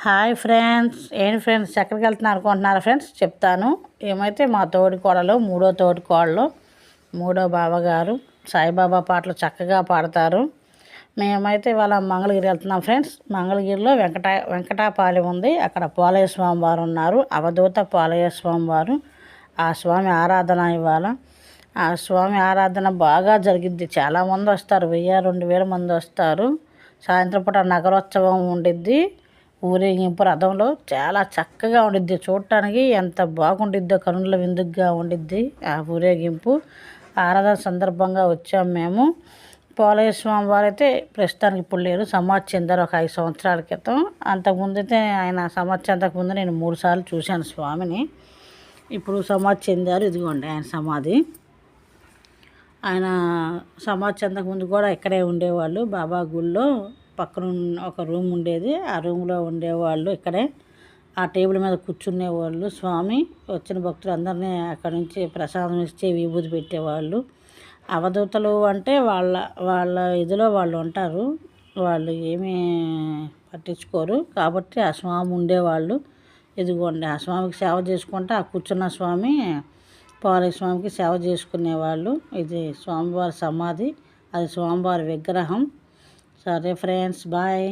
Hi friends, ఏంటి friends ఎక్కడికి వెళ్తున్నారు అనుకుంటున్నారా ఫ్రెండ్స్? చెప్తాను. ఏమైతే మా తోడి కోడలు, మూడో తోడి కోడలు, మూడో బావగారు సాయిబాబా పాటలు చక్కగా పాడతారు. మేమైతే ఇవాళ మంగళగిరి వెళ్తున్నాం ఫ్రెండ్స్. మంగళగిరిలో వెంకటాపాలెం ఉంది. అక్కడ పోలయ్య స్వామి వారు ఉన్నారు. అవధూత పోలయ్య స్వామి వారు. ఆ స్వామి ఆరాధన ఇవాళ. ఆ స్వామి ఆరాధన బాగా జరిగిద్ది. చాలామంది వస్తారు. 1000-2000 మంది వస్తారు. సాయంత్రం పూట నగరోత్సవం ఉండిద్ది. ఊరేగింపు రథంలో చాలా చక్కగా ఉండిద్ది. చూడటానికి ఎంత బాగుండిద్దో, కనుల విందుగా ఉండిద్ది ఆ ఊరేగింపు. ఆరాధన సందర్భంగా వచ్చాము మేము. పోలయ్య స్వామి వారైతే ప్రస్తుతానికి ఇప్పుడు లేరు, సమాధి చెందారు ఒక 5 సంవత్సరాల క్రితం. అంతకుముందైతే ఆయన సమాధి చెందకముందు నేను 3 సార్లు చూశాను స్వామిని. ఇప్పుడు సమాధి చెందారు. ఇదిగోండి ఆయన సమాధి. ఆయన సమాధి చెందకముందు కూడా ఇక్కడే ఉండేవాళ్ళు. బాబా గుళ్ళో పక్కన ఒక రూమ్ ఉండేది. ఆ రూమ్లో ఉండేవాళ్ళు. ఇక్కడే ఆ టేబుల్ మీద కూర్చునేవాళ్ళు. స్వామి వచ్చిన భక్తులు అందరినీ అక్కడి నుంచి ప్రసాదం ఇచ్చి విభూతి పెట్టేవాళ్ళు. అవధూతలు అంటే వాళ్ళ వాళ్ళ ఇదిలో వాళ్ళు ఉంటారు. వాళ్ళు ఏమీ పట్టించుకోరు. కాబట్టి ఆ స్వామి ఉండేవాళ్ళు. ఇదిగోండి ఆ స్వామికి సేవ చేసుకుంటే ఆ కూర్చున్న స్వామి పోలయ్య స్వామికి సేవ చేసుకునేవాళ్ళు. ఇది స్వామివారి సమాధి, అది స్వామివారి విగ్రహం. సరే ఫ్రెండ్స్, బాయ్.